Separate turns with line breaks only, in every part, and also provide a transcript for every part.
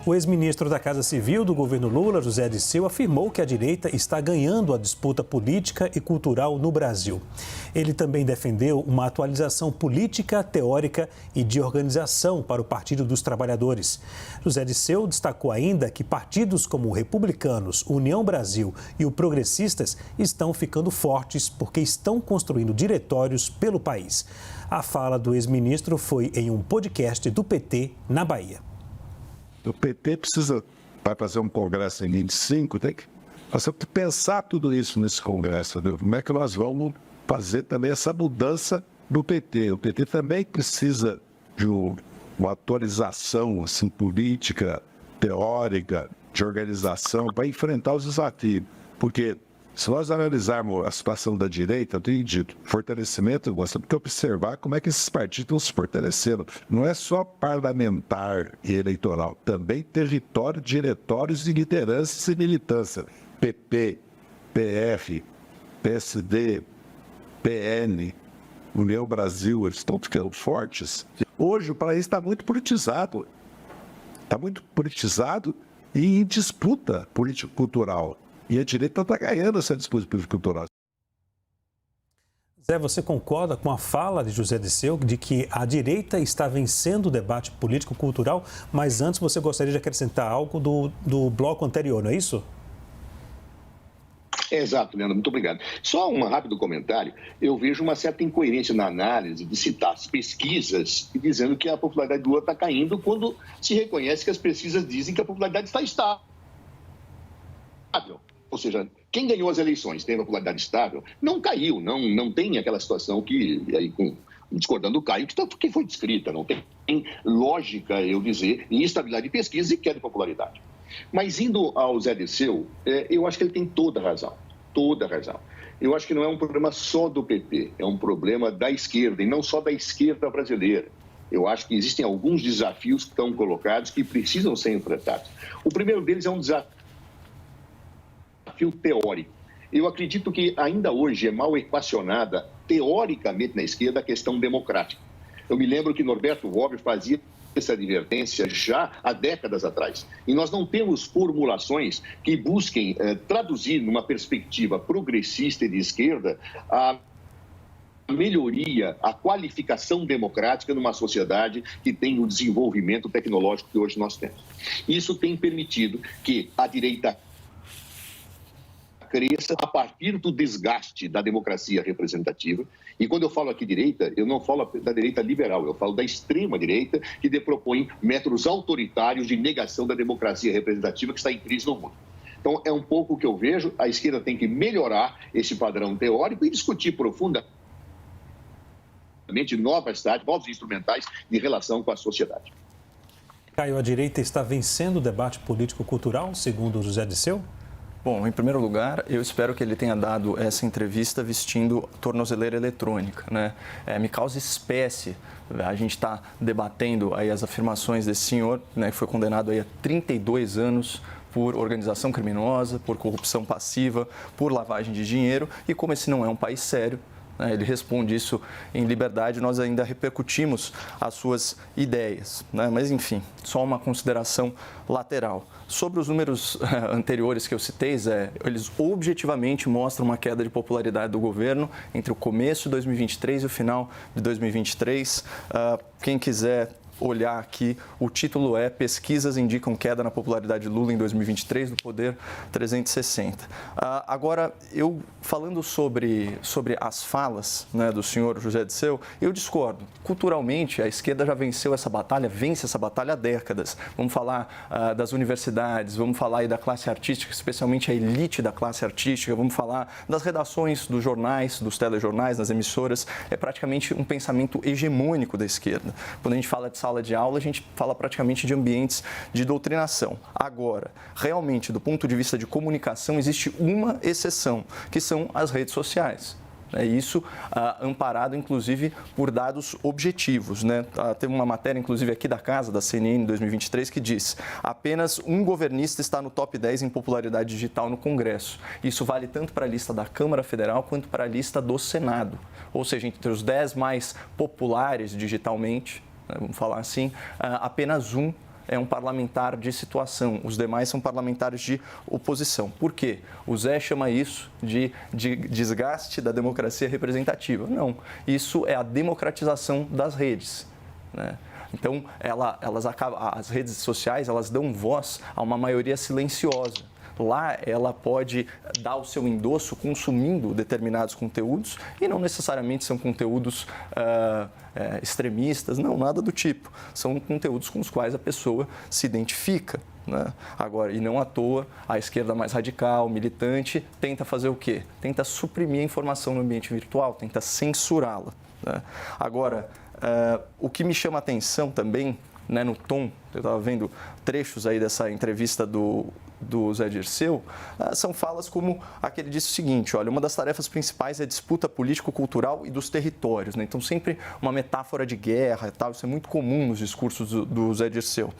O ex-ministro da Casa Civil do governo Lula, José Dirceu, afirmou que a direita está ganhando a disputa política e cultural no Brasil. Ele também defendeu uma atualização política, teórica e de organização para o Partido dos Trabalhadores. José Dirceu destacou ainda que partidos como o Republicanos, União Brasil e o Progressistas estão ficando fortes porque estão construindo diretórios pelo país. A fala do ex-ministro foi em um podcast do PT na Bahia.
O PT vai fazer um congresso em 25, nós temos que pensar tudo isso nesse congresso, né? Como é que nós vamos fazer também essa mudança do PT. O PT também precisa de uma atualização assim, política, teórica, de organização, para enfrentar os desafios. Porque se nós analisarmos a situação da direita, eu tenho dito, fortalecimento, nós temos que observar como é que esses partidos estão se fortalecendo. Não é só parlamentar e eleitoral, também território, diretórios e lideranças e militância. PP, PF, PSD, PN, União Brasil, eles estão ficando fortes. Hoje o país está muito politizado. Está muito politizado e em disputa político-cultural. E a direita está ganhando essa disputa político-cultural.
Zé, você concorda com a fala de José Dirceu de que a direita está vencendo o debate político-cultural, mas antes você gostaria de acrescentar algo do bloco anterior, não é isso?
Exato, Leandro, muito obrigado. Só um rápido comentário. Eu vejo uma certa incoerência na análise de citar as pesquisas e dizendo que a popularidade do Lula está caindo quando se reconhece que as pesquisas dizem que a popularidade está estável. Ou seja, quem ganhou as eleições teve a popularidade estável, não caiu, não tem aquela situação que, aí, discordando do Caio, que foi descrita, não tem lógica, eu dizer, em estabilidade de pesquisa e queda de popularidade. Mas indo ao Zé Dirceu, eu acho que ele tem toda a razão, toda a razão. Eu acho que não é um problema só do PT, é um problema da esquerda, e não só da esquerda brasileira. Eu acho que existem alguns desafios que estão colocados que precisam ser enfrentados. O primeiro deles é um desafio teórico. Eu acredito que ainda hoje é mal equacionada, teoricamente na esquerda, a questão democrática. Eu me lembro que Norberto Bobbio fazia essa advertência já há décadas atrás. E nós não temos formulações que busquem traduzir numa perspectiva progressista e de esquerda a melhoria, a qualificação democrática numa sociedade que tem o desenvolvimento tecnológico que hoje nós temos. Isso tem permitido que a direita cresça a partir do desgaste da democracia representativa. E quando eu falo aqui direita, eu não falo da direita liberal, eu falo da extrema-direita, que propõe métodos autoritários de negação da democracia representativa que está em crise no mundo. Então, é um pouco o que eu vejo, a esquerda tem que melhorar esse padrão teórico e discutir profundamente novos instrumentais de relação com a sociedade.
Caio, a direita está vencendo o debate político-cultural, segundo José Dirceu?
Bom, em primeiro lugar, eu espero que ele tenha dado essa entrevista vestindo tornozeleira eletrônica, né? Me causa espécie. A gente está debatendo aí as afirmações desse senhor, né, que foi condenado aí a 32 anos por organização criminosa, por corrupção passiva, por lavagem de dinheiro, e como esse não é um país sério, ele responde isso em liberdade, nós ainda repercutimos as suas ideias, né? Mas, enfim, só uma consideração lateral. Sobre os números anteriores que eu citei, Zé, eles objetivamente mostram uma queda de popularidade do governo entre o começo de 2023 e o final de 2023. Quem quiser olhar aqui, o título é Pesquisas indicam queda na popularidade de Lula em 2023, do Poder 360. Agora, eu falando sobre as falas, né, do senhor José Dirceu, eu discordo. Culturalmente, a esquerda já venceu essa batalha, vence essa batalha há décadas. Vamos falar das universidades, vamos falar aí da classe artística, especialmente a elite da classe artística, vamos falar das redações dos jornais, dos telejornais, das emissoras. É praticamente um pensamento hegemônico da esquerda. Quando a gente fala de sala de aula, a gente fala praticamente de ambientes de doutrinação. Agora, realmente, do ponto de vista de comunicação, existe uma exceção, que são as redes sociais. Isso amparado, inclusive, por dados objetivos, né? Teve uma matéria, inclusive, aqui da casa, da CNN, em 2023, que diz: apenas um governista está no top 10 em popularidade digital no Congresso. Isso vale tanto para a lista da Câmara Federal quanto para a lista do Senado. Ou seja, entre os 10 mais populares digitalmente, vamos falar assim, apenas um é um parlamentar de situação, os demais são parlamentares de oposição. Por quê? O Zé chama isso de desgaste da democracia representativa. Não, isso é a democratização das redes, né? Então, as redes sociais, elas dão voz a uma maioria silenciosa. Lá, ela pode dar o seu endosso consumindo determinados conteúdos e não necessariamente são conteúdos extremistas, não, nada do tipo. São conteúdos com os quais a pessoa se identifica, né? Agora, e não à toa, a esquerda mais radical, militante, tenta fazer o quê? Tenta suprimir a informação no ambiente virtual, tenta censurá-la, né? Agora, o que me chama a atenção também, né, no tom, eu estava vendo trechos aí dessa entrevista do Zé Dirceu, são falas como a que ele disse o seguinte: olha, uma das tarefas principais é a disputa político-cultural e dos territórios, né? Então, sempre uma metáfora de guerra e tal, isso é muito comum nos discursos do Zé Dirceu.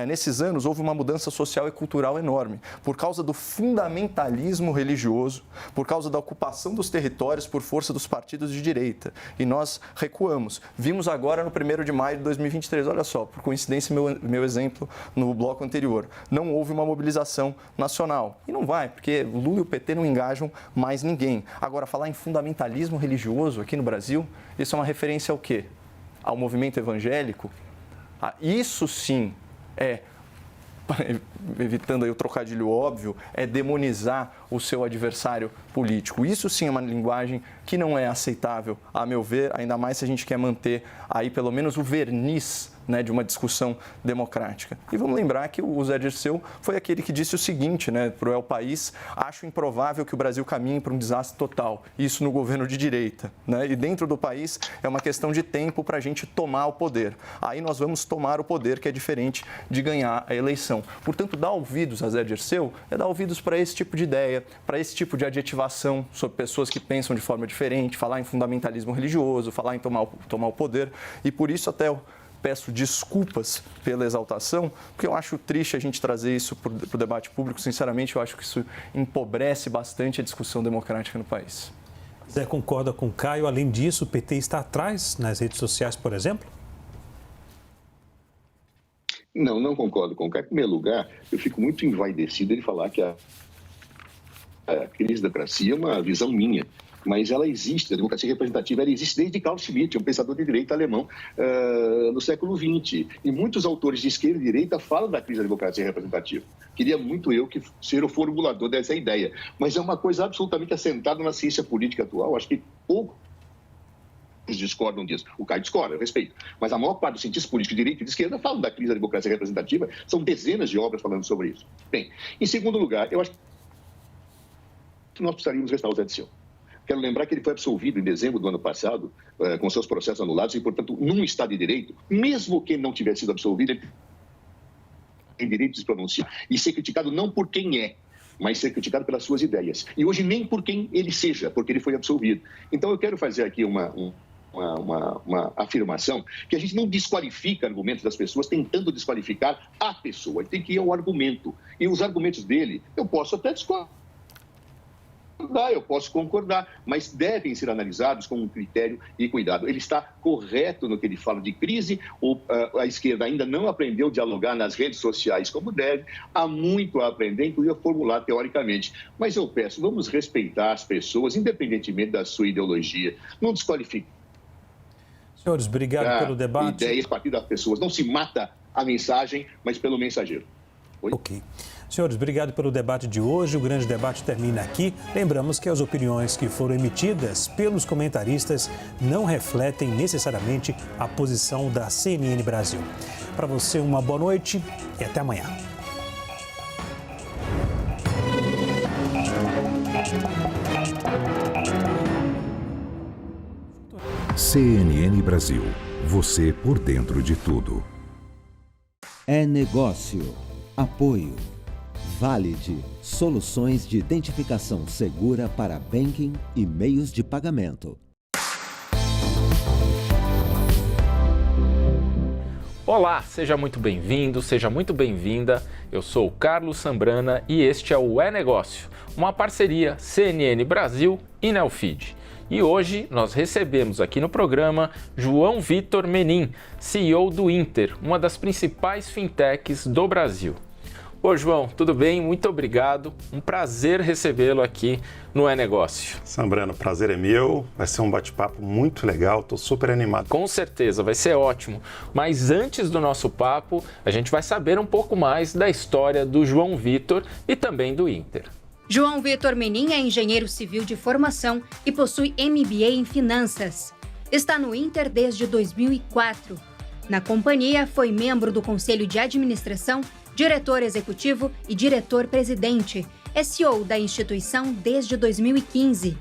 Nesses anos, houve uma mudança social e cultural enorme, por causa do fundamentalismo religioso, por causa da ocupação dos territórios por força dos partidos de direita. E nós recuamos. Vimos agora no 1º de maio de 2023, olha só, por coincidência, meu exemplo no bloco anterior, não houve uma mobilização nacional. E não vai, porque Lula e o PT não engajam mais ninguém. Agora, falar em fundamentalismo religioso aqui no Brasil, isso é uma referência ao quê? Ao movimento evangélico? Isso sim é, evitando aí o trocadilho óbvio, é demonizar o seu adversário político. Isso sim é uma linguagem que não é aceitável, a meu ver, ainda mais se a gente quer manter aí pelo menos o verniz, né, de uma discussão democrática. E vamos lembrar que o Zé Dirceu foi aquele que disse o seguinte, né, para o El País: acho improvável que o Brasil caminhe para um desastre total, isso no governo de direita, né? E dentro do país é uma questão de tempo para a gente tomar o poder. Aí nós vamos tomar o poder, que é diferente de ganhar a eleição. Portanto, dar ouvidos a Zé Dirceu é dar ouvidos para esse tipo de ideia, para esse tipo de adjetivação sobre pessoas que pensam de forma diferente, falar em fundamentalismo religioso, falar em tomar o poder. E por isso até peço desculpas pela exaltação, porque eu acho triste a gente trazer isso para o debate público. Sinceramente, eu acho que isso empobrece bastante a discussão democrática no país.
Zé concorda com o Caio. Além disso, o PT está atrás nas redes sociais, por exemplo?
Não concordo com o Caio. Em primeiro lugar, eu fico muito envaidecido de falar que a crise da democracia é uma visão minha. Mas ela existe, a democracia representativa, ela existe desde Carl Schmitt, um pensador de direita alemão, no século XX. E muitos autores de esquerda e direita falam da crise da democracia representativa. Queria muito eu que ser o formulador dessa ideia. Mas é uma coisa absolutamente assentada na ciência política atual. Acho que poucos discordam disso. O Caio discorda, eu respeito. Mas a maior parte dos cientistas políticos de direita e de esquerda falam da crise da democracia representativa. São dezenas de obras falando sobre isso. Bem, em segundo lugar, eu acho que nós precisaríamos restaurar o Zé Dirceu. Quero lembrar que ele foi absolvido em dezembro do ano passado, com seus processos anulados, e, portanto, num Estado de Direito, mesmo que ele não tivesse sido absolvido, ele tem direito de se pronunciar e ser criticado não por quem é, mas ser criticado pelas suas ideias. E hoje nem por quem ele seja, porque ele foi absolvido. Então, eu quero fazer aqui uma afirmação que a gente não desqualifica argumentos das pessoas tentando desqualificar a pessoa. Ele tem que ir ao argumento. E os argumentos dele, eu posso até discordar. Eu posso concordar, mas devem ser analisados com um critério e cuidado. Ele está correto no que ele fala de crise, a esquerda ainda não aprendeu a dialogar nas redes sociais como deve, há muito a aprender, inclusive a formular teoricamente. Mas eu peço, vamos respeitar as pessoas, independentemente da sua ideologia, não desqualificar.
Senhores, obrigado pelo debate.
Ideias a partir das pessoas. Não se mata a mensagem, mas pelo mensageiro. Oi?
Ok. Senhores, obrigado pelo debate de hoje. O grande debate termina aqui. Lembramos que as opiniões que foram emitidas pelos comentaristas não refletem necessariamente a posição da CNN Brasil. Para você, uma boa noite e até amanhã.
CNN Brasil. Você por dentro de tudo.
É negócio. Apoio. Valid, soluções de identificação segura para banking e meios de pagamento.
Olá, seja muito bem-vindo, seja muito bem-vinda. Eu sou o Carlos Sambrana e este é o É Negócio, uma parceria CNN Brasil e Neofeed. E hoje nós recebemos aqui no programa João Vitor Menin, CEO do Inter, uma das principais fintechs do Brasil. Ô João, tudo bem? Muito obrigado. Um prazer recebê-lo aqui no É Negócio.
Sambrano, o prazer é meu. Vai ser um bate-papo muito legal. Estou super animado.
Com certeza, vai ser ótimo. Mas antes do nosso papo, a gente vai saber um pouco mais da história do João Vitor e também do Inter.
João Vitor Menin é engenheiro civil de formação e possui MBA em finanças. Está no Inter desde 2004. Na companhia, foi membro do Conselho de Administração, diretor executivo e diretor-presidente. É CEO da instituição desde 2015.